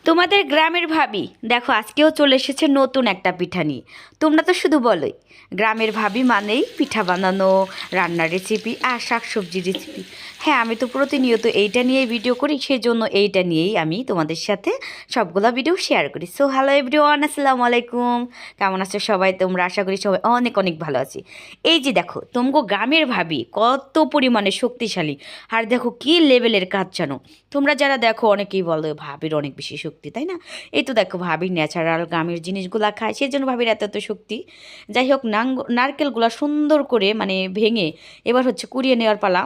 তোমাদের গ্রামের ভাবি দেখো আজকেও চলে এসেছে নতুন একটা পিঠা নিয়ে। তোমরা তো শুধু বলোই গ্রামের ভাবি মানেই পিঠা বানানো, রান্নার রেসিপি আর শাকসবজি রেসিপি। হ্যাঁ, আমি তো প্রতিনিয়ত এইটা নিয়েই ভিডিও করি, সেজন্য এইটা নিয়েই আমি তোমাদের সাথে সবগুলো ভিডিও শেয়ার করি। সো হ্যালো এভরিওয়ান, আসসালামু আলাইকুম। কেমন আছো সবাই? তোমরা আশা করি সবাই অনেক অনেক ভালো আছি। এই যে দেখো তোমগো গ্রামের ভাবি কত পরিমাণে শক্তিশালী, আর দেখো কি লেভেলের কাজ জানো। তোমরা যারা দেখো অনেকেই বলো ভাবির অনেক বেশি শক্তি, তাই না? এই তো দেখো ভাবির ন্যাচারাল গ্রামের জিনিসগুলা খায়, সেই জন্য ভাবির এত এত শক্তি। যাই হোক, নারকেলগুলা সুন্দর করে মানে ভেঙে এবার হচ্ছে কুড়িয়ে নেওয়ার পালা।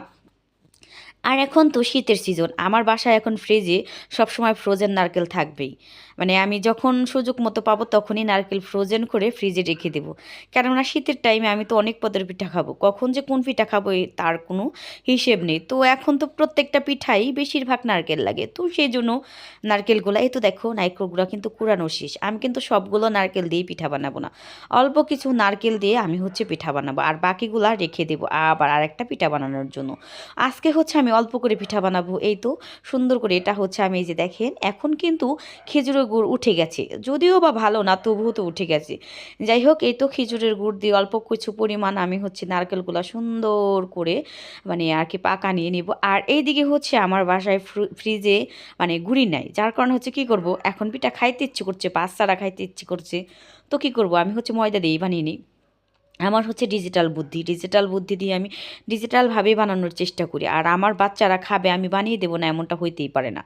আর এখন তো শীতের সিজন, আমার বাসায় এখন ফ্রিজে সবসময় ফ্রোজেন নারকেল থাকবেই। মানে আমি যখন সুযোগ মতো পাবো তখনই নারকেল ফ্রোজেন করে ফ্রিজে রেখে দেবো। কেননা শীতের টাইমে আমি তো অনেক পদের পিঠা খাবো, কখন যে কোন পিঠা খাবো তার কোনো হিসেব নেই। তো এখন তো প্রত্যেকটা পিঠাই বেশিরভাগ নারকেল লাগে, তো সেই জন্য নারকেলগুলো, এই তো দেখো নারকেলগুলো কিন্তু কুড়ানো শেষ। আমি কিন্তু সবগুলো নারকেল দিয়ে পিঠা বানাবো না, অল্প কিছু নারকেল দিয়ে আমি হচ্ছে পিঠা বানাবো, আর বাকিগুলা রেখে দেবো আবার আরেকটা পিঠা বানানোর জন্য। আজকে হচ্ছে আমি অল্প করে পিঠা বানাবো, এই তো সুন্দর করে। এটা হচ্ছে আমি এই যে দেখেন এখন কিন্তু খেজুরের গুড় উঠে গেছে, যদিও বা ভালো না তবুও তো উঠে গেছে। যাই হোক, এই তো খেজুরের গুড় দিয়ে অল্প কিছু পরিমাণ আমি হচ্ছে নারকেলগুলো সুন্দর করে মানে আর কি পাকা নিয়ে নিব। আর এইদিকে হচ্ছে আমার বাসায় ফ্রিজে মানে গুড়ি নাই, যার কারণে হচ্ছে কি করব, এখন পিঠা খাইতে ইচ্ছে করছে, বাচ্চারা খাইতে ইচ্ছে করছে, তো কি করব, আমি হচ্ছে ময়দা দিয়েই বানিয়ে নিই। আমার হচ্ছে ডিজিটাল বুদ্ধি দিয়ে আমি ডিজিটালভাবেই বানানোর চেষ্টা করি। আর আমার বাচ্চারা খাবে, আমি বানিয়ে দেবো না এমনটা হইতেই পারে না।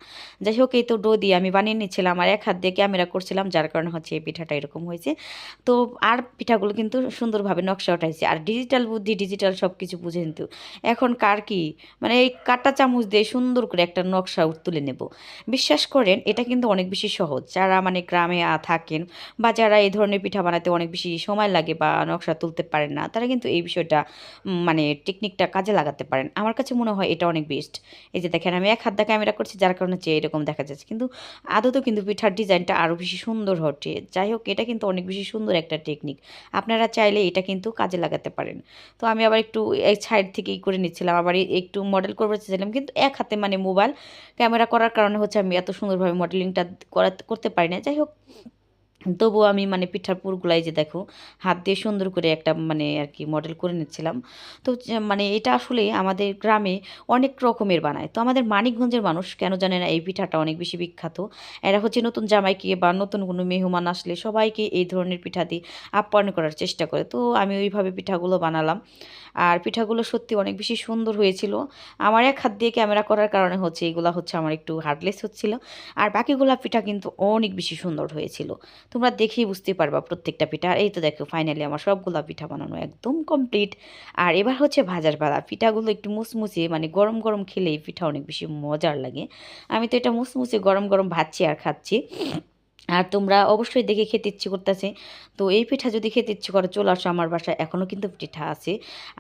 যাই হোক, এই তো ডো দিয়ে আমি বানিয়ে নিচ্ছিলাম আর এক হাত দিয়ে ক্যামেরা করছিলাম, যার কারণে হচ্ছে এই পিঠাটা এরকম হয়েছে। তো আর পিঠাগুলো কিন্তু সুন্দরভাবে নকশা উঠাইছে। আর ডিজিটাল বুদ্ধি, ডিজিটাল সব কিছু বুঝে কিন্তু এখন কার কি, মানে এই কাঁটা চামচ দিয়ে সুন্দর করে একটা নকশা তুলে নেব। বিশ্বাস করেন এটা কিন্তু অনেক বেশি সহজ। যারা মানে গ্রামে থাকেন বা যারা এই ধরনের পিঠা বানাতে অনেক বেশি সময় লাগে বা নকশা তুলতে পারেন না, তারা কিন্তু এই বিষয়টা মানে টেকনিকটা কাজে লাগাতে পারেন। আমার কাছে মনে হয় এটা অনেক বেস্ট। এই যে দেখেন আমি এক হাত দিয়ে ক্যামেরা করছি, যার কারণে হচ্ছে এরকম দেখা যাচ্ছে, কিন্তু আদতেও কিন্তু পিঠার ডিজাইনটা আরও বেশি সুন্দর হচ্ছে। যাই হোক, এটা কিন্তু অনেক বেশি সুন্দর একটা টেকনিক, আপনারা চাইলে এটা কিন্তু কাজে লাগাতে পারেন। তো আমি আবার একটু এক সাইড থেকেই করে নিচ্ছিলাম, আবার একটু মডেল করতে চাইছিলাম, কিন্তু এক হাতে মানে মোবাইল ক্যামেরা করার কারণে হচ্ছে আমি এত সুন্দরভাবে মডেলিংটা করতে পারি না। যাই হোক, তবুও আমি মানে পিঠার পুরগুলাই যে দেখো হাত দিয়ে সুন্দর করে একটা মানে আর কি মডেল করে নিচ্ছিলাম। তো মানে এটা আসলে আমাদের গ্রামে অনেক রকমের বানায়। তো আমাদের মানিকগঞ্জের মানুষ কেন জানে না এই পিঠাটা অনেক বেশি বিখ্যাত। এরা হচ্ছে নতুন জামাইকে বা নতুন কোনো মেহমান আসলে সবাইকে এই ধরনের পিঠা দিয়ে আপ্যায়ন করার চেষ্টা করে। তো আমি ওইভাবে পিঠাগুলো বানালাম, আর পিঠাগুলো সত্যি অনেক বেশি সুন্দর হয়েছিল। আমার এক হাত দিয়ে ক্যামেরা করার কারণে হচ্ছে এগুলো হচ্ছে আমার একটু হার্ডলেস হচ্ছিল, আর বাকিগুলা পিঠা কিন্তু অনেক বেশি সুন্দর হয়েছিল। তোমরা দেখেই বুঝতে পারবা প্রত্যেকটা পিঠা। আর এই তো দেখো ফাইনালি আমার সবগুলা পিঠা বানানো একদম কমপ্লিট। আর এবার হচ্ছে ভাজার পালা। পিঠাগুলো একটু মুচমুচে মানে গরম গরম খেলে এই পিঠা অনেক বেশি মজার লাগে। আমি তো এটা মুচমুচে গরম গরম ভাজছি আর খাচ্ছি। আর তোমরা অবশ্যই দেখে খেতে ইচ্ছে করতেছে, তো এই পিঠা যদি খেতে ইচ্ছে করে চলে আসো আমার বাসায়, এখনও কিন্তু পিঠা আছে।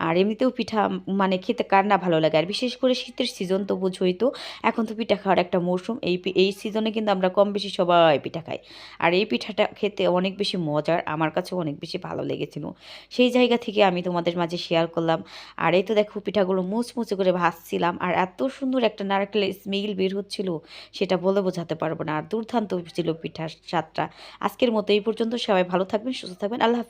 আর এমনিতেও পিঠা মানে খেতে কার না ভালো লাগে, আর বিশেষ করে শীতের সিজন তো বুঝোই তো, এখন তো পিঠা খাওয়ার একটা মৌসুম। এই সিজনে কিন্তু আমরা কম বেশি সবাই পিঠা খাই। আর এই পিঠাটা খেতে অনেক বেশি মজার, আমার কাছেও অনেক বেশি ভালো লেগেছিল, সেই জায়গা থেকে আমি তোমাদের মাঝে শেয়ার করলাম। আর এই তো দেখো পিঠাগুলো মুচমুচে করে ভাজছিলাম, আর এত সুন্দর একটা নারকেলের স্মেল বের হচ্ছিল, সেটা বলে বোঝাতে পারবো না। আর দুর্দান্ত ছিল পিঠার স্বাদটা। আজকের মতো এই পর্যন্ত, সবাই ভালো থাকবেন, সুস্থ থাকবেন, আল্লাহ হাফেজ।